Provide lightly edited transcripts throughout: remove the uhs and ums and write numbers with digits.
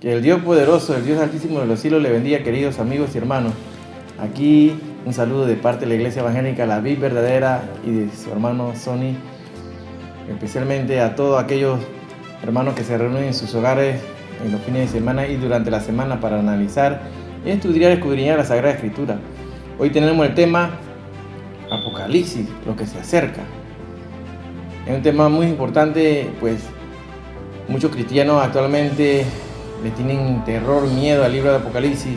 Que el Dios poderoso, el Dios altísimo de los cielos le bendiga, queridos amigos y hermanos. Aquí un saludo de parte de la Iglesia Evangélica La Vid Verdadera y de su hermano Sonny, especialmente a todos aquellos hermanos que se reúnen en sus hogares en los fines de semana y durante la semana para analizar y escudriñar la Sagrada Escritura. Hoy tenemos el tema Apocalipsis, lo que se acerca. Es un tema muy importante, pues muchos cristianos actualmente le tienen terror, miedo al libro de Apocalipsis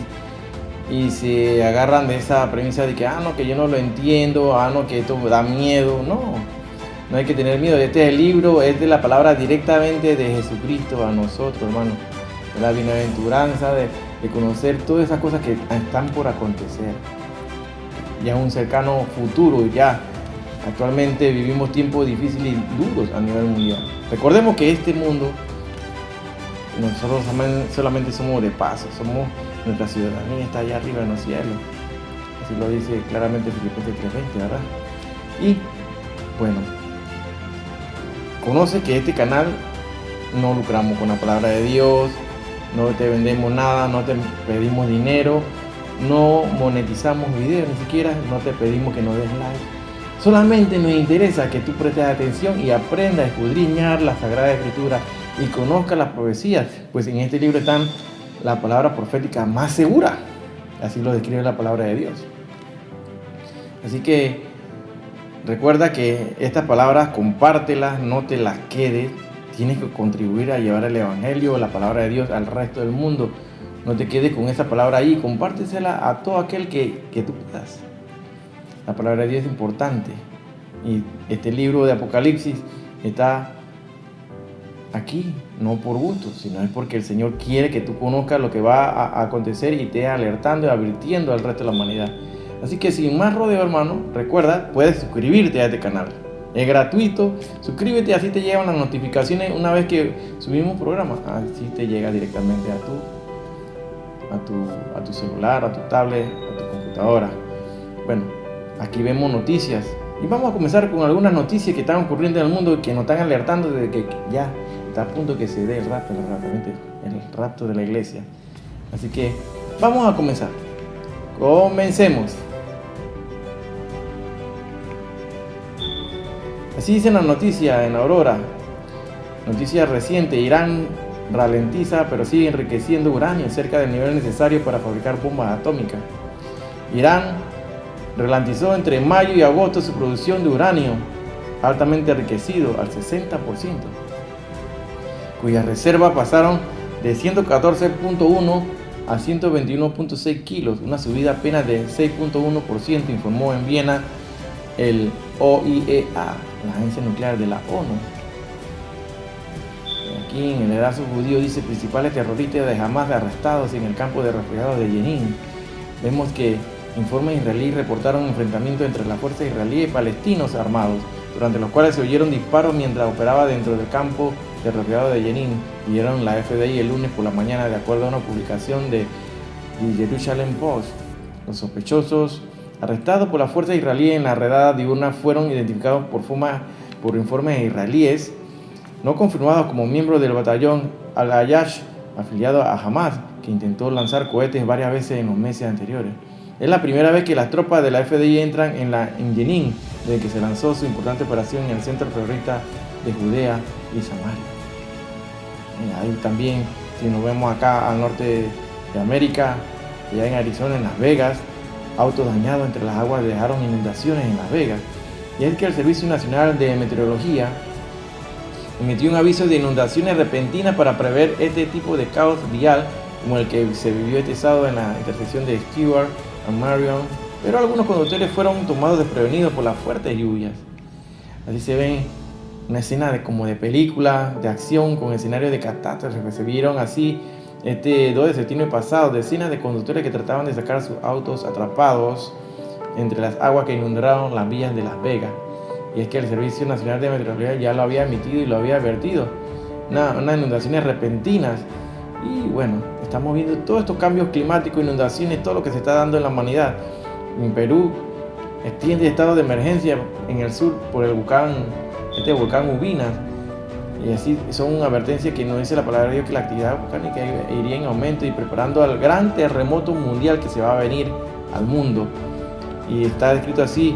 y se agarran de esa premisa de que, no, que yo no lo entiendo, no, que esto da miedo. No hay que tener miedo. Este es el libro, es de la palabra directamente de Jesucristo a nosotros, hermanos. De la bienaventuranza, de conocer todas esas cosas que están por acontecer. Ya en un cercano futuro, ya. Actualmente vivimos tiempos difíciles y duros a nivel mundial. Recordemos que este mundo, nosotros solamente somos de paso, nuestra ciudadanía está allá arriba en los cielos. Así lo dice claramente Filipenses 3:20, ¿verdad? Y bueno, conoce que este canal no lucramos con la palabra de Dios, no te vendemos nada, no te pedimos dinero, no monetizamos videos ni siquiera, no te pedimos que nos des like. Solamente nos interesa que tú prestes atención y aprendas a escudriñar la Sagrada Escritura y conozcas las profecías, pues en este libro están la palabra profética más segura. Así lo describe la palabra de Dios. Así que recuerda que estas palabras compártelas, no te las quedes. Tienes que contribuir a llevar el Evangelio, la palabra de Dios al resto del mundo. No te quedes con esa palabra ahí, compártesela a todo aquel que tú puedas. La palabra de Dios es importante. Y este libro de Apocalipsis está aquí, no por gusto, sino es porque el Señor quiere que tú conozcas lo que va a acontecer y te alertando y advirtiendo al resto de la humanidad. Así que sin más rodeo, hermano, recuerda, puedes suscribirte a este canal. Es gratuito, suscríbete, así te llegan las notificaciones una vez que subimos programas. Así te llega directamente a tu celular, a tu tablet, a tu computadora. Bueno, aquí vemos noticias y vamos a comenzar con algunas noticias que están ocurriendo en el mundo y que nos están alertando de que ya está a punto que se dé el rapto de la iglesia. Así que vamos a comenzar. Comencemos. Así dice la noticia en Aurora. Noticia reciente: Irán ralentiza pero sigue enriqueciendo uranio cerca del nivel necesario para fabricar bombas atómicas. Irán ralentizó entre mayo y agosto su producción de uranio altamente enriquecido al 60%, cuyas reservas pasaron de 114.1 a 121.6 kilos, una subida apenas de 6.1%, informó en Viena el OIEA, la agencia nuclear de la ONU. Aquí en el Erazo judío dice: principales terroristas de Hamas arrestados en el campo de refugiados de Jenin. Vemos que informes israelíes reportaron enfrentamientos entre las fuerzas israelíes y palestinos armados, durante los cuales se oyeron disparos mientras operaba dentro del campo de refugiados de Jenin, dijeron la FDI el lunes por la mañana, de acuerdo a una publicación de Jerusalem Post. Los sospechosos arrestados por las fuerzas israelíes en la redada diurna fueron identificados por informes israelíes no confirmados como miembros del batallón Al-Ayash, afiliado a Hamas, que intentó lanzar cohetes varias veces en los meses anteriores. Es la primera vez que las tropas de la FDI entran en Jenin desde que se lanzó su importante operación en el centro terrorista de Judea y Samaria. Ahí también, si nos vemos acá al norte de América, allá en Arizona, en Las Vegas, autos dañados entre las aguas dejaron inundaciones en Las Vegas. Y es que el Servicio Nacional de Meteorología emitió un aviso de inundaciones repentinas para prever este tipo de caos vial como el que se vivió este sábado en la intersección de Stewart a Marion, pero algunos conductores fueron tomados desprevenidos por las fuertes lluvias. Así se ven una escena como de película, de acción, con escenarios de catástrofe que se vieron así este 2 de septiembre pasado. Decenas de conductores que trataban de sacar sus autos atrapados entre las aguas que inundaron las vías de Las Vegas. Y es que el Servicio Nacional de Meteorología ya lo había emitido y lo había advertido. Unas inundaciones repentinas. Y bueno, estamos viendo todos estos cambios climáticos, inundaciones, todo lo que se está dando en la humanidad. En Perú extiende estado de emergencia en el sur por el volcán Ubinas. Y así son advertencias que nos dice la palabra de Dios, que la actividad volcánica iría en aumento y preparando al gran terremoto mundial que se va a venir al mundo. Y está descrito así,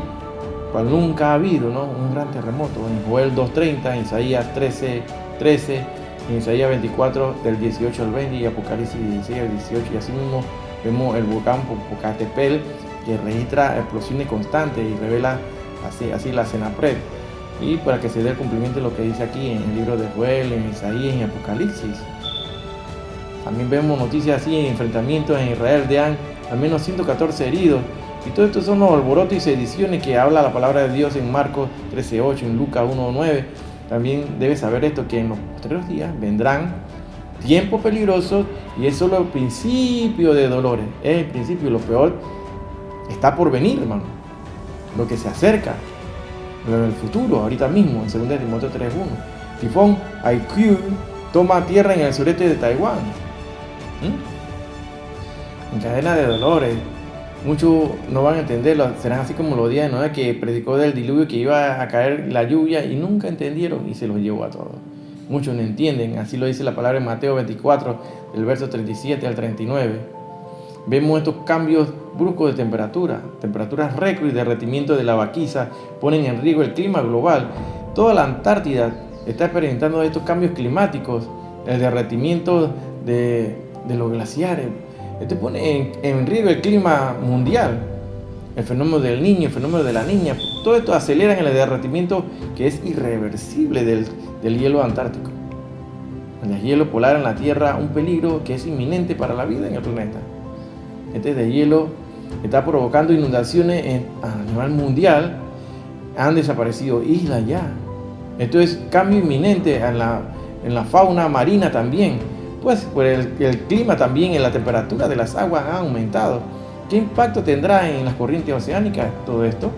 cual nunca ha habido, ¿no? Un gran terremoto. En Joel 2:30, en Isaías 13:13, en Isaías 24 del 18 al 20 y Apocalipsis 16 al 18. Y así mismo vemos el volcán Popocatépetl, que registra explosiones constantes y revela así la Senapred. Y para que se dé el cumplimiento de lo que dice aquí en el libro de Joel, en Isaías y en Apocalipsis. También vemos noticias así en enfrentamientos en Israel de al menos 114 heridos. Y todo esto son los alborotos y sediciones que habla la palabra de Dios en Marcos 13:8, en Lucas 1:9. También debes saber esto, que en los posteriores días vendrán tiempos peligrosos y es solo el principio de dolores. Es el principio, lo peor está por venir, hermano. Lo que se acerca, lo del futuro, ahorita mismo, en 2 Timoteo 3:1. Tifón Haikyuu toma tierra en el sureste de Taiwán. En cadena de dolores. Muchos no van a entenderlo, serán así como los días de Noé, que predicó del diluvio, que iba a caer la lluvia y nunca entendieron y se los llevó a todos. Muchos no entienden, así lo dice la palabra en Mateo 24, del verso 37 al 39. Vemos estos cambios bruscos de temperatura, temperaturas récord y derretimiento de la vaquiza ponen en riesgo el clima global. Toda la Antártida está experimentando estos cambios climáticos, el derretimiento de los glaciares. Esto pone en riesgo el clima mundial, el fenómeno del niño, el fenómeno de la niña. Todo esto acelera en el derretimiento que es irreversible del hielo antártico. El hielo polar en la Tierra, un peligro que es inminente para la vida en el planeta. Este deshielo está provocando inundaciones a nivel mundial. Han desaparecido islas ya. Esto es cambio inminente en la fauna marina también. Pues por el clima también, en la temperatura de las aguas ha aumentado. ¿Qué impacto tendrá en las corrientes oceánicas todo esto?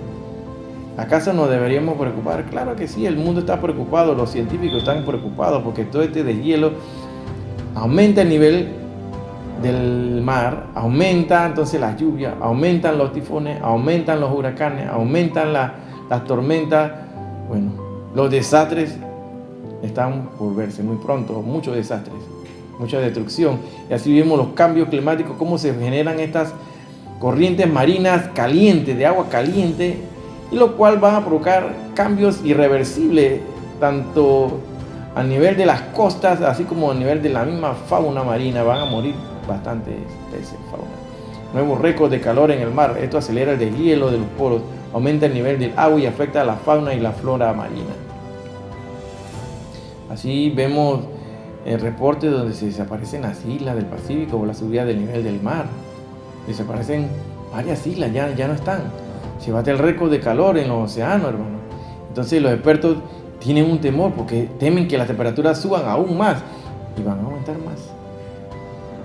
¿Acaso nos deberíamos preocupar? Claro que sí, el mundo está preocupado, los científicos están preocupados porque todo este deshielo aumenta el nivel del mar, aumenta entonces las lluvias, aumentan los tifones, aumentan los huracanes, aumentan las tormentas. Bueno, los desastres están por verse muy pronto, muchos desastres, mucha destrucción. Y así vemos los cambios climáticos, cómo se generan estas corrientes marinas calientes, de agua caliente, y lo cual van a provocar cambios irreversibles, tanto a nivel de las costas, así como a nivel de la misma fauna marina. Van a morir bastantes especies de fauna. Nuevos récords de calor en el mar. Esto acelera el deshielo de los polos, aumenta el nivel del agua y afecta a la fauna y la flora marina. Así vemos reportes donde se desaparecen las islas del Pacífico por la subida del nivel del mar. Desaparecen varias islas, ya no están. Se bate el récord de calor en los océanos, hermano. Entonces los expertos tienen un temor porque temen que las temperaturas suban aún más y van a aumentar más.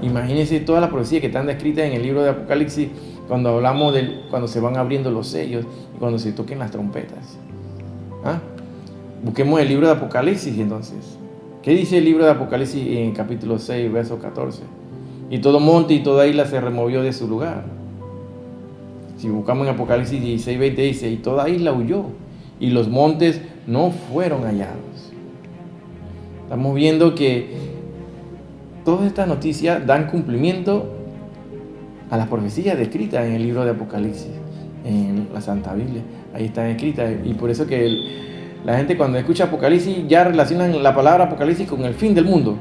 Imagínense todas las profecías que están descritas en el libro de Apocalipsis, cuando hablamos de cuando se van abriendo los sellos y cuando se toquen las trompetas. Busquemos el libro de Apocalipsis entonces. ¿Qué dice el libro de Apocalipsis en capítulo 6, verso 14? Y todo monte y toda isla se removió de su lugar. Si buscamos en Apocalipsis 16, 20 dice, y toda isla huyó, y los montes no fueron hallados. Estamos viendo que todas estas noticias dan cumplimiento a las profecías descritas en el libro de Apocalipsis, en la Santa Biblia. Ahí están escritas, y por eso que la gente cuando escucha Apocalipsis ya relacionan la palabra Apocalipsis con el fin del mundo.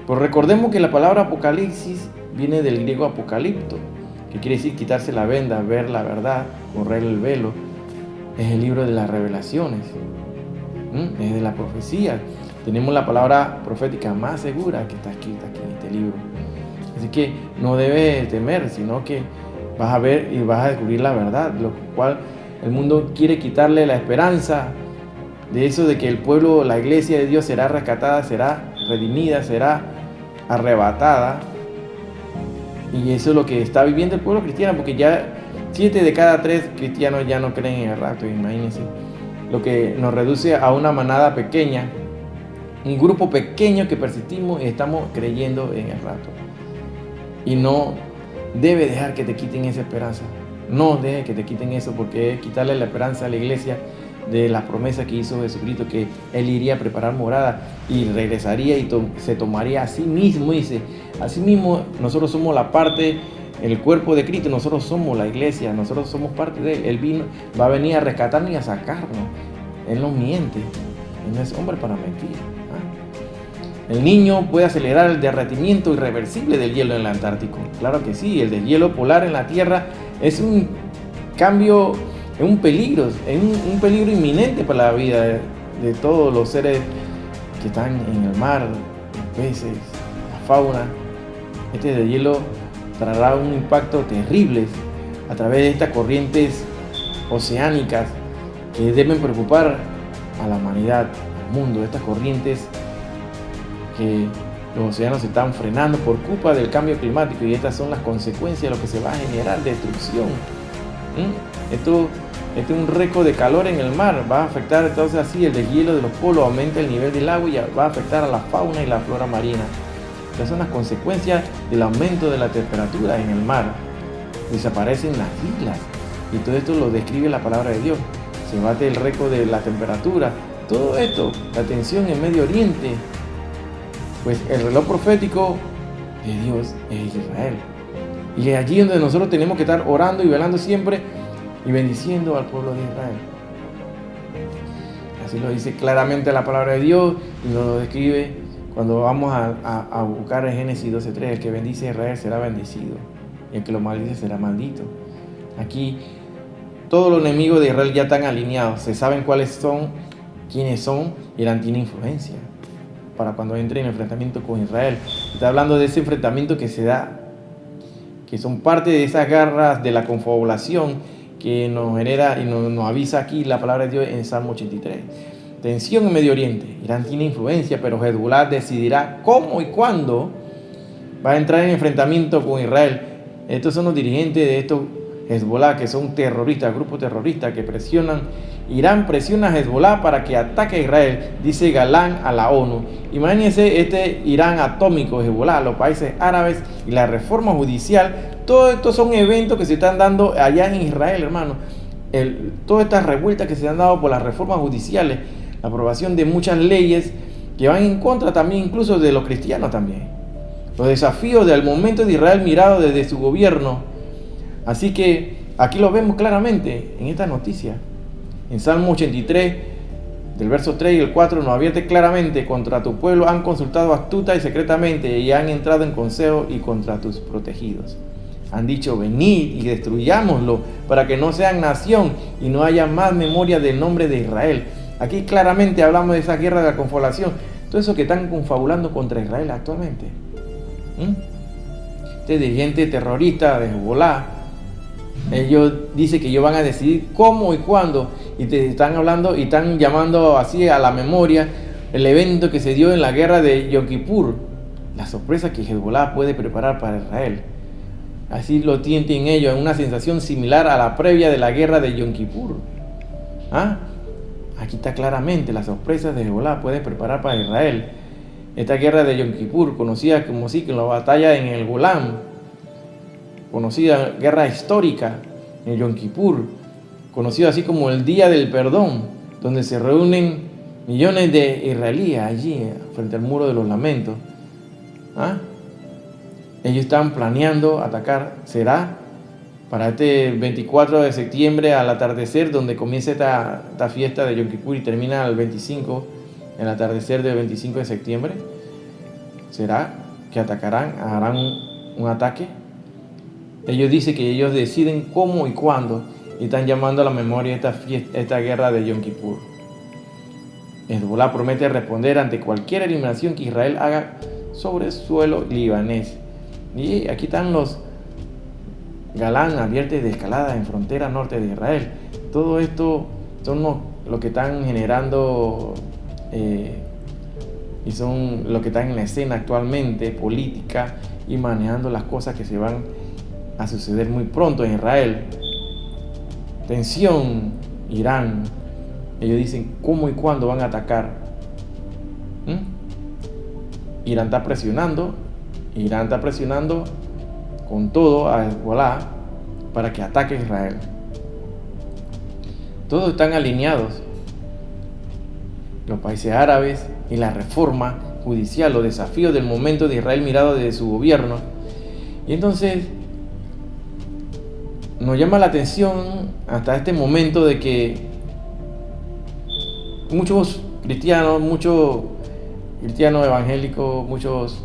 Pero recordemos que la palabra Apocalipsis viene del griego apocalipto, que quiere decir quitarse la venda, ver la verdad, correr el velo. Es el libro de las revelaciones, es de la profecía. Tenemos la palabra profética más segura que está escrita aquí en este libro. Así que no debes temer, sino que vas a ver y vas a descubrir la verdad, lo cual el mundo quiere quitarle la esperanza de eso, de que el pueblo, la iglesia de Dios será rescatada, será redimida, será arrebatada. Y eso es lo que está viviendo el pueblo cristiano, porque ya 7 de cada 3 cristianos ya no creen en el rapto. Imagínense, lo que nos reduce a una manada pequeña, un grupo pequeño que persistimos y estamos creyendo en el rapto. Y no debe dejar que te quiten esa esperanza. No dejes que te quiten eso, porque es quitarle la esperanza a la iglesia de la promesa que hizo Jesucristo, que Él iría a preparar morada y regresaría y se tomaría a sí mismo. Dice, así mismo nosotros somos la parte, el cuerpo de Cristo, nosotros somos la iglesia, nosotros somos parte de Él. Él vino, va a venir a rescatarnos y a sacarnos. Él no miente, Él no es hombre para mentir. El niño puede acelerar el derretimiento irreversible del hielo en el Antártico. Claro que sí, el deshielo polar en la Tierra es un cambio, es un peligro inminente para la vida de todos los seres que están en el mar, los peces, la fauna. Este deshielo traerá un impacto terrible a través de estas corrientes oceánicas que deben preocupar a la humanidad, al mundo. Estas corrientes que los océanos se están frenando por culpa del cambio climático, y estas son las consecuencias de lo que se va a generar, destrucción. Esto es un récord de calor en el mar, va a afectar entonces así el deshielo de los polos, aumenta el nivel del agua y va a afectar a la fauna y la flora marina. Estas son las consecuencias del aumento de la temperatura en el mar. Desaparecen las islas, y todo esto lo describe la palabra de Dios. Se bate el récord de la temperatura. Todo esto, la tensión en Medio Oriente. Pues el reloj profético de Dios es Israel. Y es allí donde nosotros tenemos que estar orando y velando siempre y bendiciendo al pueblo de Israel. Así lo dice claramente la palabra de Dios y nos lo describe cuando vamos a buscar en Génesis 12:3. El que bendice a Israel será bendecido y el que lo maldice será maldito. Aquí todos los enemigos de Israel ya están alineados. Se saben cuáles son, quiénes son, y Irán tiene influencia para cuando entre en enfrentamiento con Israel. Está hablando de ese enfrentamiento que se da, que son parte de esas garras de la confabulación que nos genera y nos avisa aquí la palabra de Dios en Salmo 83. Tensión en Medio Oriente. Irán tiene influencia, pero Hezbolá decidirá cómo y cuándo va a entrar en enfrentamiento con Israel. Estos son los dirigentes de estos Hezbolá, que son terroristas, grupos terroristas que presionan. Irán presiona a Hezbolá para que ataque a Israel, dice Galán a la ONU. Imagínense este Irán atómico, Hezbolá, los países árabes y la reforma judicial. Todos estos son eventos que se están dando allá en Israel, hermano. Todas estas revueltas que se han dado por las reformas judiciales, la aprobación de muchas leyes que van en contra también incluso de los cristianos también. Los desafíos del momento de Israel mirado desde su gobierno. Así que aquí lo vemos claramente en esta noticia. En Salmo 83, del verso 3 y el 4, nos advierte claramente: contra tu pueblo han consultado astuta y secretamente, y han entrado en consejo y contra tus protegidos. Han dicho: venid y destruyámoslo, para que no sean nación y no haya más memoria del nombre de Israel. Aquí claramente hablamos de esa guerra de la confabulación. Todo eso que están confabulando contra Israel actualmente. Este dirigente terrorista de Hezbolá, ellos dicen que ellos van a decidir cómo y cuándo, y te están hablando y están llamando así a la memoria el evento que se dio en la guerra de Yom Kippur, la sorpresa que Hezbolá puede preparar para Israel. Así lo tienen ellos, una sensación similar a la previa de la guerra de Yom Kippur. Aquí está claramente la sorpresa de Hezbolá puede preparar para Israel. Esta guerra de Yom Kippur, conocida como sí, que la batalla en el Golán, conocida guerra histórica en Yom Kippur, conocida así como el Día del Perdón, donde se reúnen millones de israelíes allí frente al Muro de los Lamentos. Ellos están planeando atacar, será para este 24 de septiembre al atardecer, donde comienza esta fiesta de Yom Kippur y termina el 25, el atardecer del 25 de septiembre. Será que atacarán, harán un ataque. Ellos dicen que ellos deciden cómo y cuándo, y están llamando a la memoria esta guerra de Yom Kippur. Hezbolá promete responder ante cualquier eliminación que Israel haga sobre el suelo libanés. Y aquí están los Galán advierte de escalada en frontera norte de Israel. Todo esto son lo que están generando y son lo que están en la escena actualmente política y manejando las cosas que se van a suceder muy pronto en Israel. Tensión, Irán. Ellos dicen cómo y cuándo van a atacar. Irán está presionando con todo a Hezbolá para que ataque a Israel. Todos están alineados los países árabes y la reforma judicial, los desafíos del momento de Israel mirado desde su gobierno. Y entonces nos llama la atención hasta este momento de que muchos cristianos evangélicos, muchos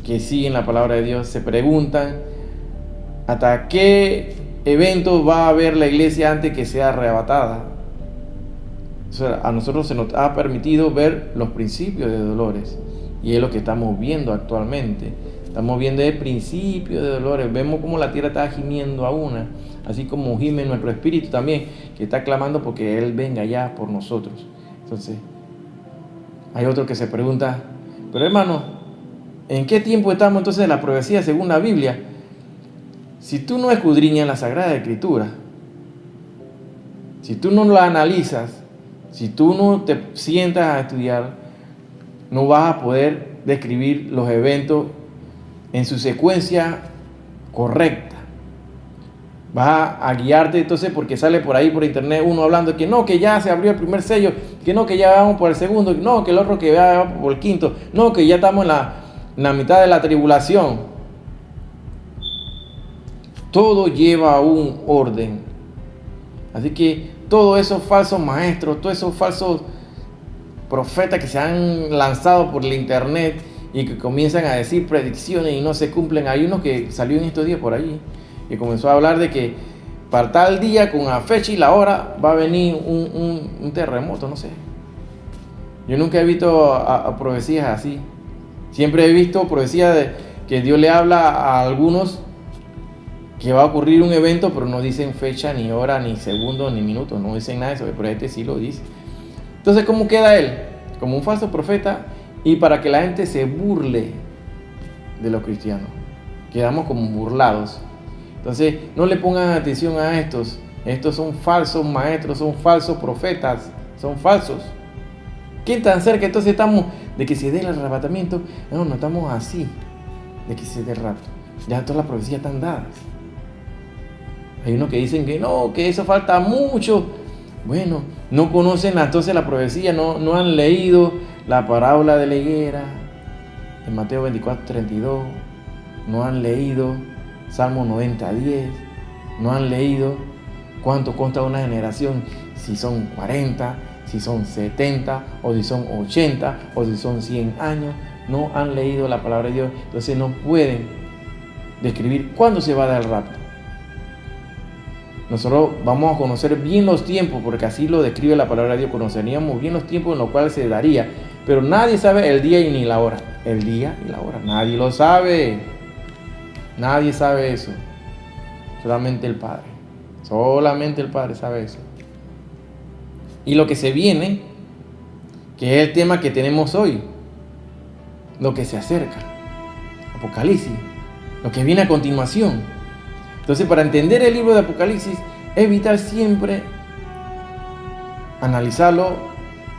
que siguen la palabra de Dios, se preguntan hasta qué evento va a haber la iglesia antes que sea arrebatada. O sea, a nosotros se nos ha permitido ver los principios de dolores, y es lo que estamos viendo actualmente. Estamos viendo el principio de dolores. Vemos cómo la tierra está gimiendo a una, así como gime nuestro espíritu también, que está clamando porque Él venga ya por nosotros. Entonces, hay otro que se pregunta, pero hermano, ¿en qué tiempo estamos entonces de la profecía según la Biblia? Si tú no escudriñas la Sagrada Escritura, si tú no la analizas, si tú no te sientas a estudiar, no vas a poder describir los eventos en su secuencia correcta. Vas a guiarte entonces porque sale por ahí por internet uno hablando que no, que ya se abrió el primer sello, que no, que ya vamos por el segundo, no, que el otro que ya va por el quinto, no, que ya estamos en la mitad de la tribulación. Todo lleva un orden. Así que todos esos falsos maestros, todos esos falsos profetas que se han lanzado por el internet y que comienzan a decir predicciones y no se cumplen. Hay uno que salió en estos días por allí y comenzó a hablar de que para tal día, con la fecha y la hora, va a venir un terremoto, no sé. Yo nunca he visto a profecías así. Siempre he visto profecías de que Dios le habla a algunos que va a ocurrir un evento, pero no dicen fecha, ni hora, ni segundo, ni minuto, no dicen nada de eso, pero este sí lo dice. Entonces, ¿cómo queda él? Como un falso profeta, y para que la gente se burle de los cristianos. Quedamos como burlados. Entonces, no le pongan atención a estos. Estos son falsos maestros, son falsos profetas, son falsos. ¿Qué tan cerca entonces estamos de que se dé el arrebatamiento? No estamos así, de que se dé el rapto. Ya todas las profecías están dadas. Hay unos que dicen que no, que eso falta mucho. Bueno, no conocen entonces la profecía, no han leído la parábola de la higuera en Mateo 24:32, no han leído Salmo 90:10, no han leído cuánto consta una generación, si son 40, si son 70, o si son 80, o si son 100 años. No han leído la palabra de Dios, entonces no pueden describir cuándo se va a dar el rapto. Nosotros vamos a conocer bien los tiempos, porque así lo describe la palabra de Dios. Conoceríamos bien los tiempos en los cuales se daría, pero nadie sabe el día y ni la hora. El día y la hora, nadie lo sabe. Nadie sabe eso. Solamente el Padre. Solamente el Padre sabe eso. Y lo que se viene, que es el tema que tenemos hoy, lo que se acerca, Apocalipsis, lo que viene a continuación. Entonces, para entender el libro de Apocalipsis, es vital siempre analizarlo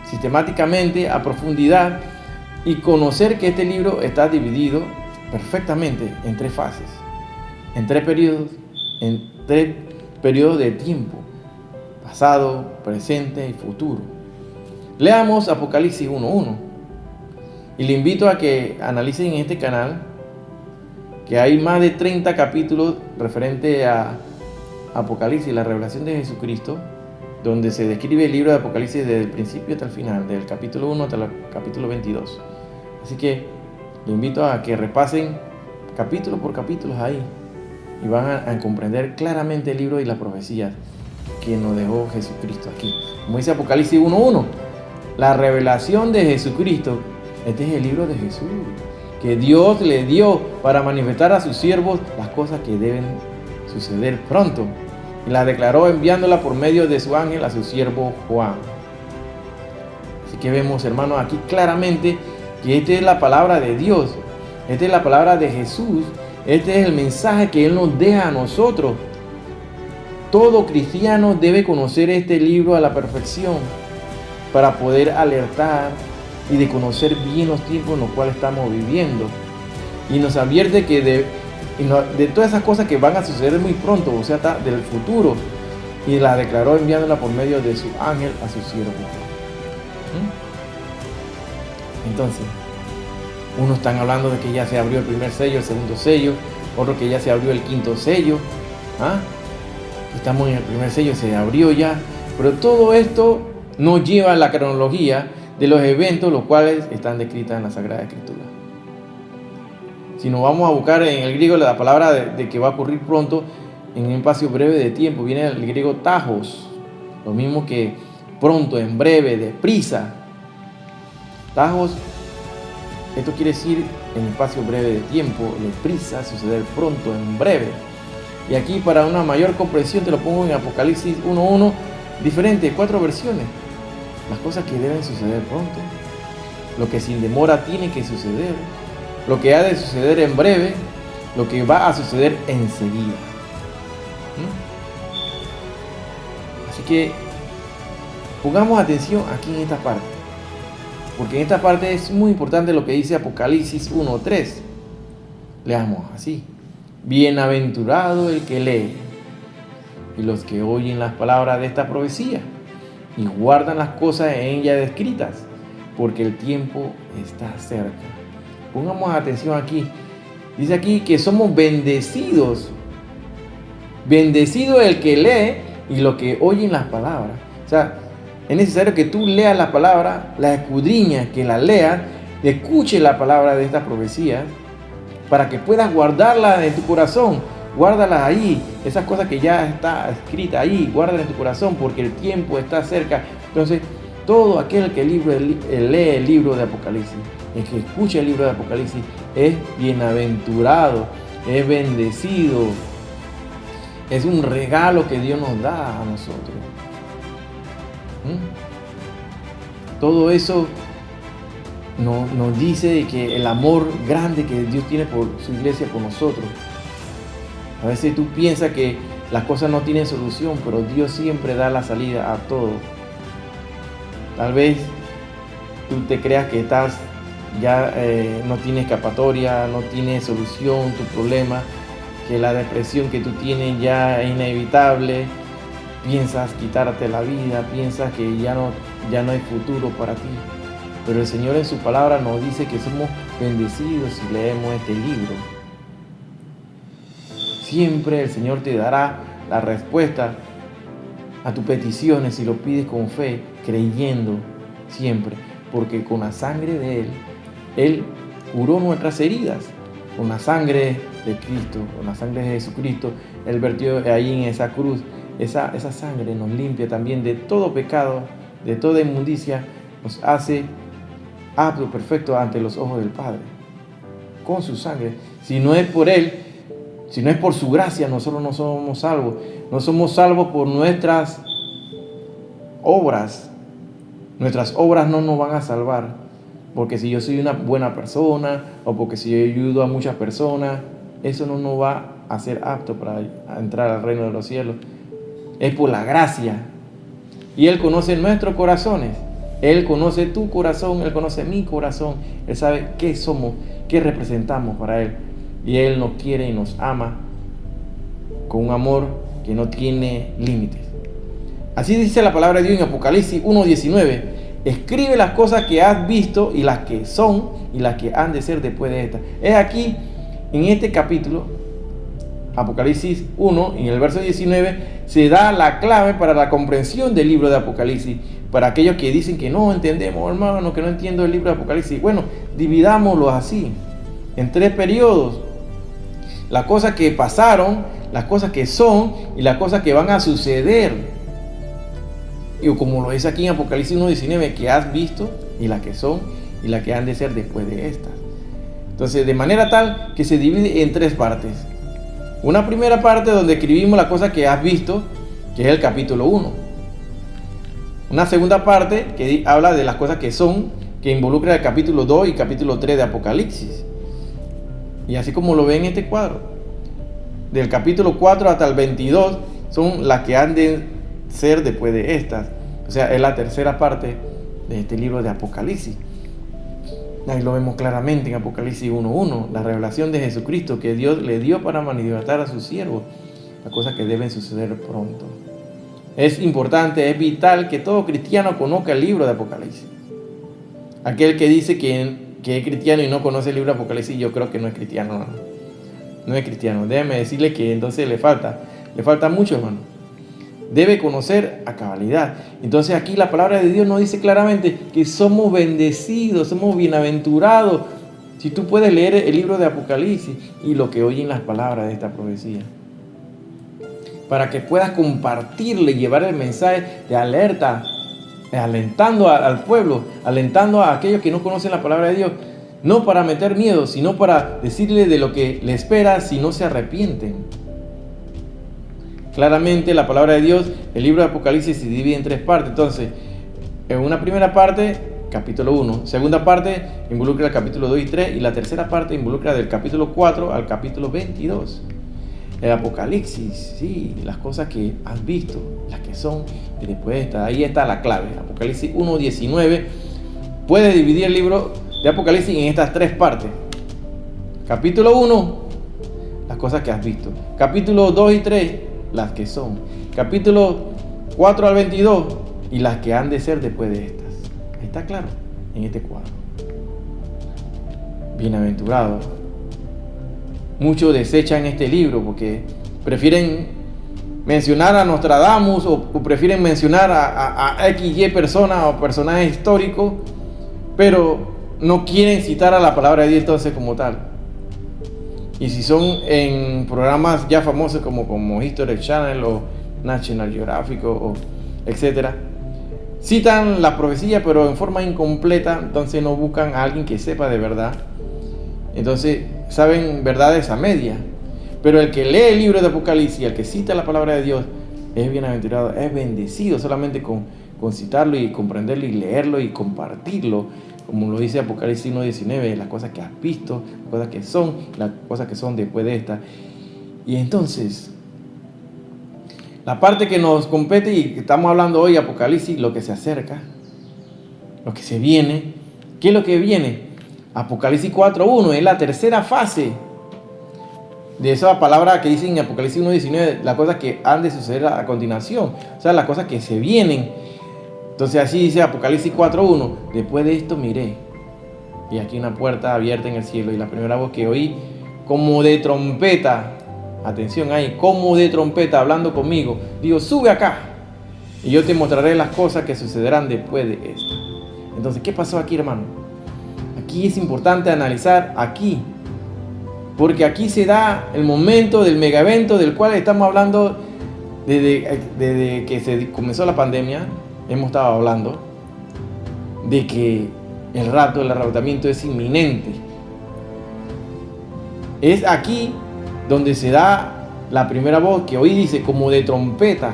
sistemáticamente, a profundidad, y conocer que este libro está dividido perfectamente en 3 fases, en 3 periodos de tiempo: pasado, presente y futuro. Leamos Apocalipsis 1:1 y le invito a que analicen en este canal que hay más de 30 capítulos referente a Apocalipsis, la revelación de Jesucristo, donde se describe el libro de Apocalipsis desde el principio hasta el final, del capítulo 1 hasta el capítulo 22. Así que le invito a que repasen capítulo por capítulo ahí y van a comprender claramente el libro y la profecía que nos dejó Jesucristo aquí. Como dice Apocalipsis 1:1, la revelación de Jesucristo. Este es el libro de Jesús, que Dios le dio para manifestar a sus siervos las cosas que deben suceder pronto. Y la declaró enviándola por medio de su ángel a su siervo Juan. Así que vemos, hermanos, aquí claramente que esta es la palabra de Dios. Esta es la palabra de Jesús. Este es el mensaje que Él nos deja a nosotros. Todo cristiano debe conocer este libro a la perfección para poder alertar y de conocer bien los tiempos en los cuales estamos viviendo. Y nos advierte que de todas esas cosas que van a suceder muy pronto, o sea, del futuro. Y la declaró enviándola por medio de su ángel a su siervo. Entonces, unos están hablando de que ya se abrió el primer sello, el segundo sello, otro que ya se abrió el quinto sello. Estamos en el primer sello, se abrió ya. Pero todo esto nos lleva a la cronología de los eventos, los cuales están descritos en la Sagrada Escritura. Si nos vamos a buscar en el griego la palabra de que va a ocurrir pronto, en un espacio breve de tiempo, viene el griego tajos, lo mismo que pronto, en breve, deprisa. Tajos, esto quiere decir en espacio breve de tiempo, deprisa, suceder pronto, en breve. Y aquí, para una mayor comprensión, te lo pongo en Apocalipsis 1:1, diferente, 4 versiones. Las cosas que deben suceder pronto, lo que sin demora tiene que suceder, lo que ha de suceder en breve, lo que va a suceder enseguida. Así que pongamos atención aquí en esta parte, porque en esta parte es muy importante lo que dice Apocalipsis 1:3. Leamos así: bienaventurado el que lee y los que oyen las palabras de esta profecía y guardan las cosas en ella descritas, porque el tiempo está cerca. Pongamos atención aquí. Dice aquí que somos bendecidos. Bendecido el que lee y los que oyen las palabras. O sea, es necesario que tú leas la palabra, la escudriñas, que la leas, escuche la palabra de esta profecía, para que puedas guardarla en tu corazón. Guárdalas ahí, esas cosas que ya está escrita ahí, guárdalas en tu corazón, porque el tiempo está cerca. Entonces, todo aquel que lee el libro de Apocalipsis, el que escucha el libro de Apocalipsis, es bienaventurado, es bendecido. Es un regalo que Dios nos da a nosotros. Todo eso nos dice que el amor grande que Dios tiene por su iglesia, por nosotros. A veces tú piensas que las cosas no tienen solución, pero Dios siempre da la salida a todo. Tal vez tú te creas que no tienes escapatoria, no tienes solución tu problema, que la depresión que tú tienes ya es inevitable, piensas quitarte la vida, piensas que ya no hay futuro para ti. Pero el Señor en su palabra nos dice que somos bendecidos si leemos este libro. Siempre el Señor te dará la respuesta a tus peticiones si lo pides con fe, creyendo siempre, porque con la sangre de Él curó nuestras heridas. Con la sangre de Cristo, con la sangre de Jesucristo, Él vertió ahí en esa cruz. Esa sangre nos limpia también de todo pecado, de toda inmundicia, nos hace apto, perfecto ante los ojos del Padre. Con su sangre. Si no es por Él, si no es por su gracia, nosotros no somos salvos. No somos salvos por nuestras obras. Nuestras obras no nos van a salvar. Porque si yo soy una buena persona, o porque si yo ayudo a muchas personas, eso no nos va a ser apto para entrar al reino de los cielos. Es por la gracia. Y Él conoce nuestros corazones. Él conoce tu corazón, Él conoce mi corazón. Él sabe qué somos, qué representamos para Él. Y Él nos quiere y nos ama con un amor que no tiene límites. Así dice la palabra de Dios en Apocalipsis 1:19. Escribe las cosas que has visto y las que son y las que han de ser después de estas. Es aquí, en este capítulo, Apocalipsis 1, en el verso 19, se da la clave para la comprensión del libro de Apocalipsis. Para aquellos que dicen que no entendemos, hermano, que no entiendo el libro de Apocalipsis. Bueno, dividámoslo así, en 3 periodos. Las cosas que pasaron, las cosas que son y las cosas que van a suceder. Y como lo dice aquí en Apocalipsis 1:19, que has visto y las que son y las que han de ser después de estas. Entonces, de manera tal que se divide en 3 partes. Una primera parte donde escribimos las cosas que has visto, que es el capítulo 1. Una segunda parte que habla de las cosas que son, que involucra el capítulo 2 y capítulo 3 de Apocalipsis. Y así como lo ven en este cuadro, del capítulo 4 hasta el 22 son las que han de ser después de estas. O sea, es la tercera parte de este libro de Apocalipsis. Ahí lo vemos claramente en Apocalipsis 1:1, la revelación de Jesucristo que Dios le dio para manifestar a sus siervos, las cosas que deben suceder pronto. Es importante, es vital que todo cristiano conozca el libro de Apocalipsis. Aquel que dice que es cristiano y no conoce el libro de Apocalipsis, yo creo que no es cristiano, hermano. No es cristiano. Déjeme decirle que entonces le falta mucho, hermano. Debe conocer a cabalidad. Entonces aquí la palabra de Dios nos dice claramente que somos bendecidos, somos bienaventurados. Si tú puedes leer el libro de Apocalipsis y lo que oyen las palabras de esta profecía, para que puedas compartirle y llevar el mensaje de alerta, alentando al pueblo, alentando a aquellos que no conocen la palabra de Dios, no para meter miedo, sino para decirle de lo que le espera si no se arrepienten. Claramente la palabra de Dios, el libro de Apocalipsis se divide en 3 partes. Entonces, en una primera parte, capítulo 1. Segunda parte involucra el capítulo 2 y 3. Y la tercera parte involucra del capítulo 4 al capítulo 22. El Apocalipsis, sí, las cosas que has visto, las que son, y después ahí está la clave. Apocalipsis 1:19 puede dividir el libro de Apocalipsis en estas 3 partes. Capítulo 1, las cosas que has visto. Capítulo 2 y 3, las que son. Capítulo 4 al 22, y las que han de ser después de estas. Ahí está claro, en este cuadro. Bienaventurados. Muchos desechan este libro porque prefieren mencionar a Nostradamus o prefieren mencionar a XY persona o personaje histórico, pero no quieren citar a la palabra de Dios entonces como tal. Y si son en programas ya famosos como History Channel o National Geographic o etcétera, citan la profecía pero en forma incompleta, entonces no buscan a alguien que sepa de verdad. Entonces saben verdades a media. Pero el que lee el libro de Apocalipsis, el que cita la palabra de Dios, es bienaventurado, es bendecido solamente con citarlo y comprenderlo y leerlo y compartirlo. Como lo dice Apocalipsis 1:19, las cosas que has visto, las cosas que son después de esta. Y entonces, la parte que nos compete y que estamos hablando hoy, Apocalipsis, lo que se acerca, lo que se viene. ¿Qué es lo que viene? Apocalipsis 4:1 es la tercera fase de esa palabra que dice en Apocalipsis 1:19, las cosas que han de suceder a continuación, o sea, las cosas que se vienen. Entonces así dice Apocalipsis 4:1, después de esto miré, y aquí una puerta abierta en el cielo, y la primera voz que oí, como de trompeta, atención ahí, como de trompeta hablando conmigo, digo, sube acá, y yo te mostraré las cosas que sucederán después de esto. Entonces, ¿qué pasó aquí, hermano? Aquí es importante analizar aquí, porque aquí se da el momento del mega evento del cual estamos hablando desde que se comenzó la pandemia. Hemos estado hablando de que el rapto, el arrebatamiento es inminente. Es aquí donde se da la primera voz que hoy dice como de trompeta.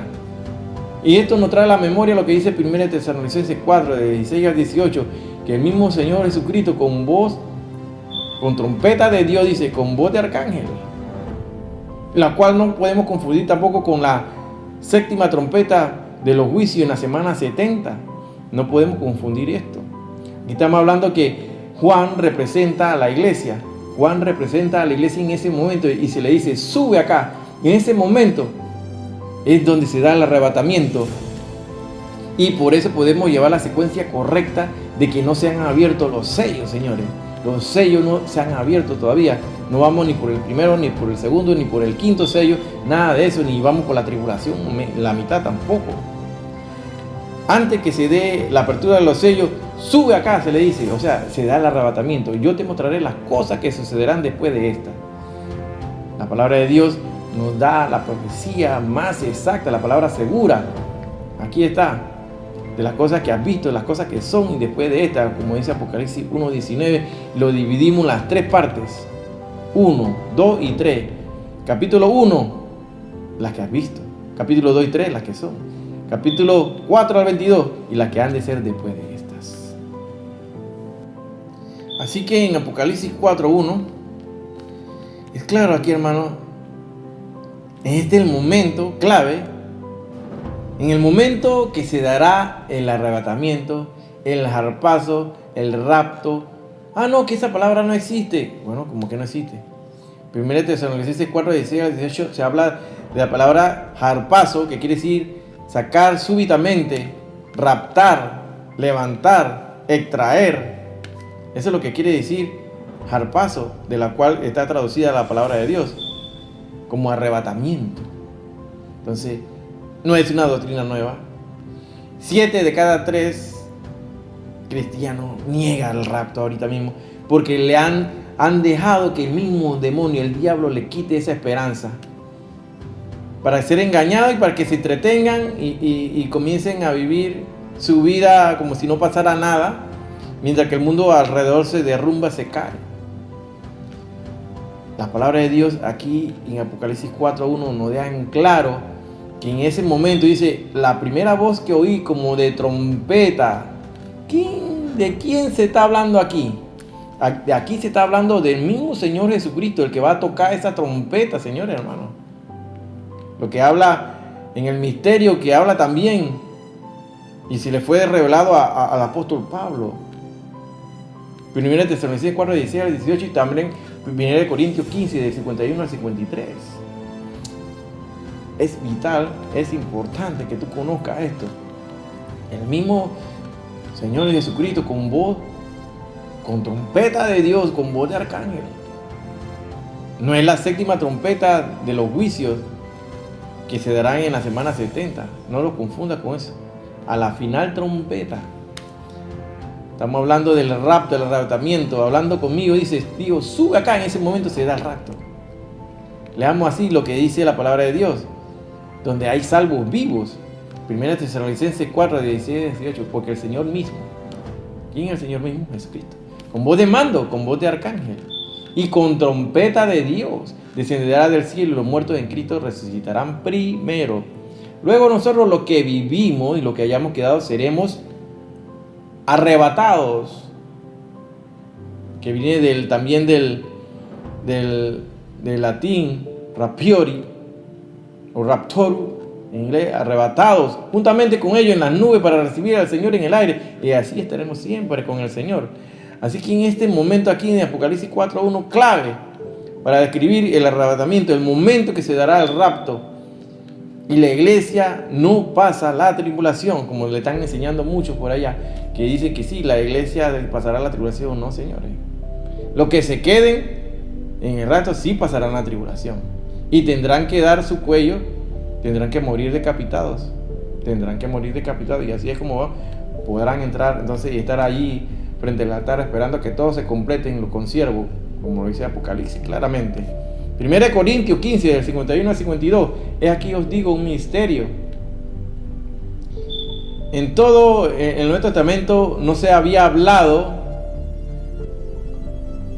Y esto nos trae a la memoria lo que dice 1 Tesalonicenses 4, de 16 al 18, que el mismo Señor Jesucristo con voz, con trompeta de Dios, dice, con voz de arcángel, la cual no podemos confundir tampoco con la séptima trompeta de los juicios en la semana 70. No podemos confundir esto. Aquí estamos hablando que Juan representa a la iglesia. Juan representa a la iglesia en ese momento y se le dice, sube acá. Y en ese momento es donde se da el arrebatamiento. Y por eso podemos llevar la secuencia correcta de que no se han abierto los sellos, señores. Los sellos no se han abierto todavía. No vamos ni por el primero, ni por el segundo, ni por el quinto sello. Nada de eso, ni vamos por la tribulación, la mitad tampoco. Antes que se dé la apertura de los sellos, sube acá, se le dice. O sea, se da el arrebatamiento. Yo te mostraré las cosas que sucederán después de esta. La palabra de Dios nos da la profecía más exacta, la palabra segura. Aquí está, de las cosas que has visto, las cosas que son y después de esta, como dice Apocalipsis 1:19, lo dividimos en las 3 partes, 1, 2 y 3. Capítulo 1, las que has visto. Capítulo 2 y 3, las que son. Capítulo 4 al 22 y las que han de ser después de estas. Así que en Apocalipsis 4:1 es claro aquí, hermano. Este es el momento clave, en el momento que se dará el arrebatamiento, el harpazo, el rapto. No, que esa palabra no existe. Bueno, ¿cómo que no existe? 1 Tesalonicenses 4, 16 al 18 se habla de la palabra harpazo, que quiere decir sacar súbitamente, raptar, levantar, extraer. Eso es lo que quiere decir harpazo, de la cual está traducida la palabra de Dios, como arrebatamiento. Entonces, no es una doctrina nueva. 7 de cada 3 cristianos niegan el rapto ahorita mismo, porque le han dejado que el mismo demonio, el diablo, le quite esa esperanza, para ser engañados y para que se entretengan y comiencen a vivir su vida como si no pasara nada, mientras que el mundo alrededor se derrumba, se cae. La palabra de Dios aquí en Apocalipsis 4:1 nos deja en claro que en ese momento dice: la primera voz que oí como de trompeta. ¿De quién se está hablando aquí? De aquí se está hablando del mismo Señor Jesucristo, el que va a tocar esa trompeta, señores hermanos. Lo que habla en el misterio, que habla también, y se le fue revelado al apóstol Pablo. 1 Tesalonicenses 4:16 al 18, y también 1 Corintios 15, de 51 al 53. Es vital, es importante que tú conozcas esto. El mismo Señor Jesucristo, con voz, con trompeta de Dios, con voz de arcángel. No es la séptima trompeta de los juicios que se darán en la semana 70. No lo confunda con eso. A la final trompeta. Estamos hablando del rapto, del arrebatamiento. Hablando conmigo, dice: Dios, sube acá. En ese momento se da el rapto. Leamos así lo que dice la palabra de Dios, donde hay salvos vivos. 1 Tesalonicenses 4, 16, 18. Porque el Señor mismo, ¿quién es el Señor mismo? Jesucristo. Con voz de mando, con voz de arcángel y con trompeta de Dios, descenderá del cielo, y los muertos en Cristo resucitarán primero. Luego nosotros, los que vivimos y los que hayamos quedado, seremos arrebatados, que viene también del latín rapiori o raptoru en inglés, arrebatados juntamente con ellos en las nubes para recibir al Señor en el aire, y así estaremos siempre con el Señor. Así que en este momento aquí en Apocalipsis 4:1, clave para describir el arrebatamiento, el momento que se dará el rapto, y la iglesia no pasa la tribulación, como le están enseñando muchos por allá, que dicen que sí, la iglesia pasará la tribulación. No, señores. Los que se queden en el rapto sí pasarán la tribulación, y tendrán que dar su cuello, tendrán que morir decapitados, y así es como podrán entrar entonces y estar allí frente al altar esperando que todos se completen los consiervos, como lo dice Apocalipsis claramente. 1 Corintios 15, del 51 al 52, es aquí os digo un misterio. En todo el Nuevo Testamento no se había hablado,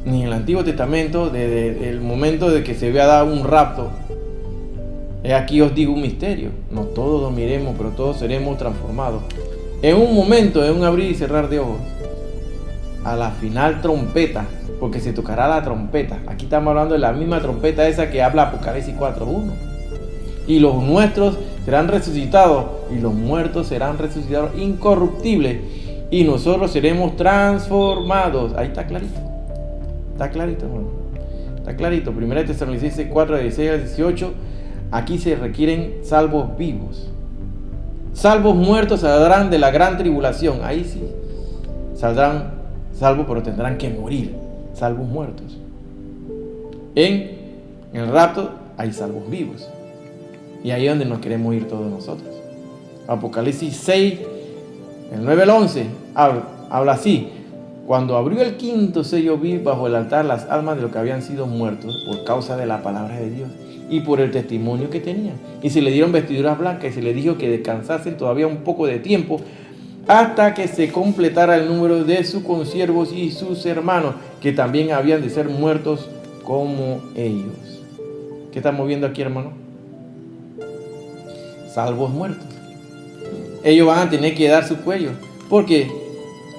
ni en el Antiguo Testamento, del momento de que se había dado un rapto. Es aquí os digo un misterio. No todos dormiremos, pero todos seremos transformados. En un momento, en un abrir y cerrar de ojos. A la final trompeta, porque se tocará la trompeta. Aquí estamos hablando de la misma trompeta esa que habla Apocalipsis 4:1. Y los nuestros serán resucitados, y los muertos serán resucitados incorruptibles, y nosotros seremos transformados. Ahí está clarito. Está clarito, hermano. Está clarito. 1 Tesalonicenses 4, 16 al 18. Aquí se requieren salvos vivos. Salvos muertos saldrán de la gran tribulación. Ahí sí. Saldrán salvos, pero tendrán que morir. Salvos muertos. En el rapto hay salvos vivos. Y ahí es donde nos queremos ir todos nosotros. Apocalipsis 6, el 9 al 11, habla así: cuando abrió el quinto sello, vi bajo el altar las almas de los que habían sido muertos por causa de la palabra de Dios y por el testimonio que tenían. Y se le dieron vestiduras blancas, y se le dijo que descansasen todavía un poco de tiempo, hasta que se completara el número de sus consiervos y sus hermanos, que también habían de ser muertos como ellos. ¿Qué estamos viendo aquí, hermano? Salvos muertos. Ellos van a tener que dar su cuello, porque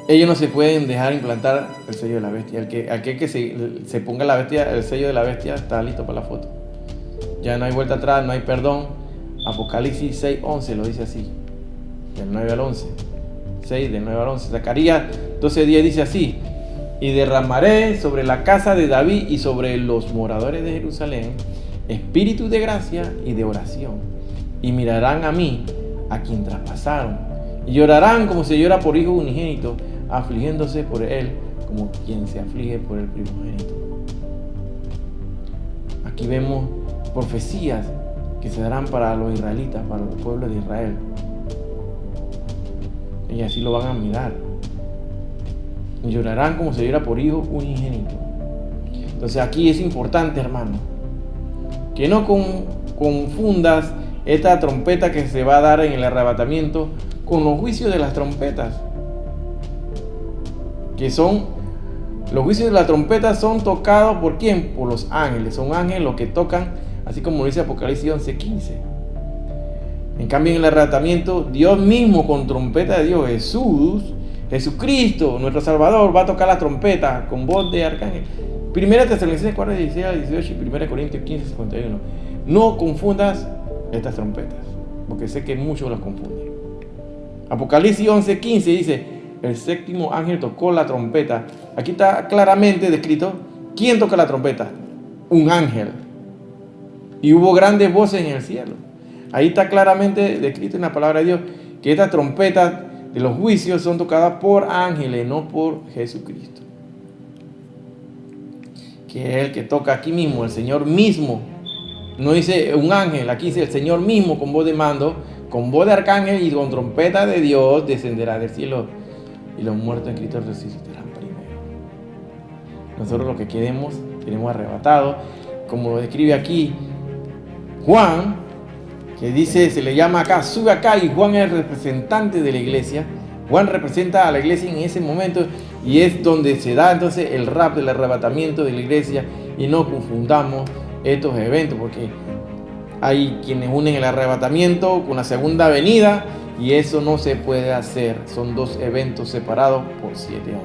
ellos no se pueden dejar implantar el sello de la bestia. Aquel que se ponga la bestia, el sello de la bestia, está listo para la foto. Ya no hay vuelta atrás, no hay perdón. Apocalipsis 6:11 lo dice así, del 9 al 11. 6 del 9 al 11. Zacarías 12:10 dice así: y derramaré sobre la casa de David y sobre los moradores de Jerusalén espíritu de gracia y de oración, y mirarán a mí, a quien traspasaron, y llorarán como se llora por hijo unigénito, afligiéndose por él como quien se aflige por el primogénito. Aquí vemos profecías que se darán para los israelitas, para el pueblo de Israel. Y así lo van a mirar. Y llorarán como si llora por hijo unigénito. Entonces aquí es importante, hermano, que no confundas esta trompeta que se va a dar en el arrebatamiento con los juicios de las trompetas. Que son, los juicios de las trompetas son tocados ¿por quién? Por los ángeles. Son ángeles los que tocan, así como dice Apocalipsis 11:15. En cambio, en el arrebatamiento, Dios mismo con trompeta de Dios, Jesucristo, nuestro Salvador, va a tocar la trompeta con voz de arcángel. 1 Tesalonicenses 4:16-18 y 1 Corintios 15:51. No confundas estas trompetas, porque sé que muchos las confunden. Apocalipsis 11:15 dice: el séptimo ángel tocó la trompeta. Aquí está claramente descrito quién toca la trompeta. Un ángel. Y hubo grandes voces en el cielo. Ahí está claramente descrito en la palabra de Dios que estas trompetas de los juicios son tocadas por ángeles, no por Jesucristo, que es el que toca aquí mismo, el Señor mismo. No dice un ángel, aquí dice el Señor mismo con voz de mando, con voz de arcángel y con trompeta de Dios descenderá del cielo y los muertos en Cristo resucitarán primero. Nosotros lo que queremos arrebatados, como lo describe aquí Juan, que dice, se le llama acá, sube acá, y Juan es el representante de la iglesia. Juan representa a la iglesia en ese momento y es donde se da entonces el rapto, el arrebatamiento de la iglesia. Y no confundamos estos eventos, porque hay quienes unen el arrebatamiento con la segunda venida y eso no se puede hacer. Son dos eventos separados por 7 años.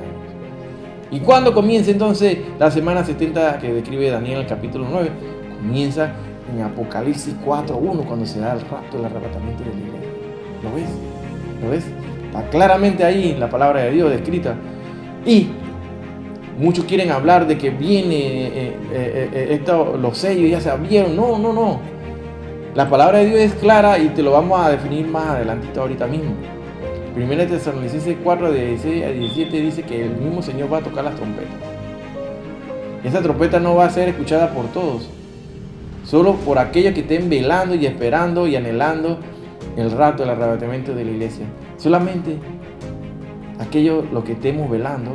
¿Y cuándo comienza entonces la semana 70 que describe Daniel en el capítulo 9? Comienza en Apocalipsis 4:1, cuando se da el rapto, el arrebatamiento de la iglesia. ¿Lo ves? ¿Lo ves? Está claramente ahí la palabra de Dios descrita. Y muchos quieren hablar de que viene los sellos ya se abrieron. No. La palabra de Dios es clara y te lo vamos a definir más adelantito ahorita mismo. 1 Tesalonicenses 4:16-17 dice que el mismo Señor va a tocar las trompetas. Esa trompeta no va a ser escuchada por todos, solo por aquellos que estén velando y esperando y anhelando el rapto, el arrebatamiento de la iglesia. Solamente aquellos los que estemos velando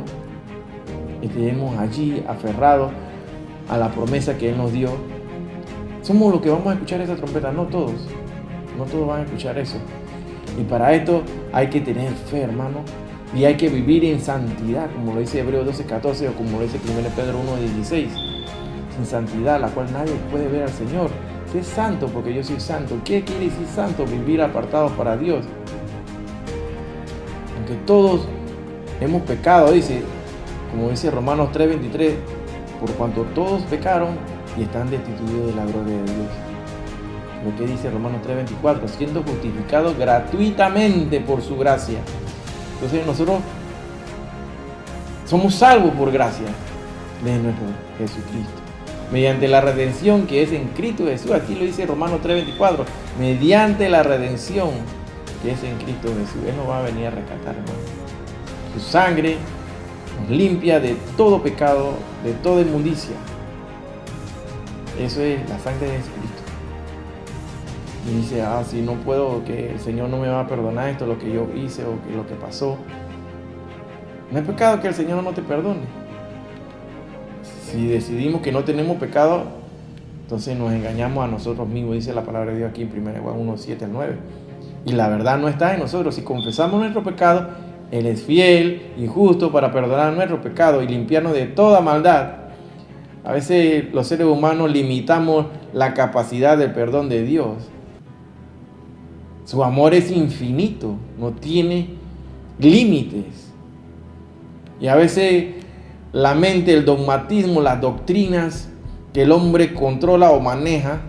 y estemos allí aferrados a la promesa que Él nos dio, somos los que vamos a escuchar esa trompeta. No todos van a escuchar eso. Y para esto hay que tener fe, hermano, y hay que vivir en santidad, como lo dice Hebreos 12:14 o como lo dice 1 Pedro 1:16. Sin santidad, la cual nadie puede ver al Señor. Sé santo porque yo soy santo. ¿Qué quiere decir santo? Vivir apartados para Dios. Aunque todos hemos pecado, dice, como dice Romanos 3:23, por cuanto todos pecaron y están destituidos de la gloria de Dios. Lo que dice Romanos 3:24, siendo justificados gratuitamente por su gracia. Entonces nosotros somos salvos por gracia de nuestro Jesucristo, mediante la redención que es en Cristo Jesús. Aquí lo dice Romanos 3:24, mediante la redención que es en Cristo Jesús. Él nos va a venir a rescatar, hermano. Su sangre nos limpia de todo pecado, de toda inmundicia. Eso es la sangre de Jesucristo. Y dice, si no puedo, que el Señor no me va a perdonar esto, lo que yo hice o que lo que pasó. No es pecado que el Señor no te perdone. Si decidimos que no tenemos pecado, entonces nos engañamos a nosotros mismos, dice la palabra de Dios aquí en 1 Juan 1:7-9. Y la verdad no está en nosotros. Si confesamos nuestro pecado, Él es fiel y justo para perdonar nuestro pecado y limpiarnos de toda maldad. A veces los seres humanos limitamos la capacidad del perdón de Dios. Su amor es infinito, no tiene límites. Y a veces la mente, el dogmatismo, las doctrinas que el hombre controla o maneja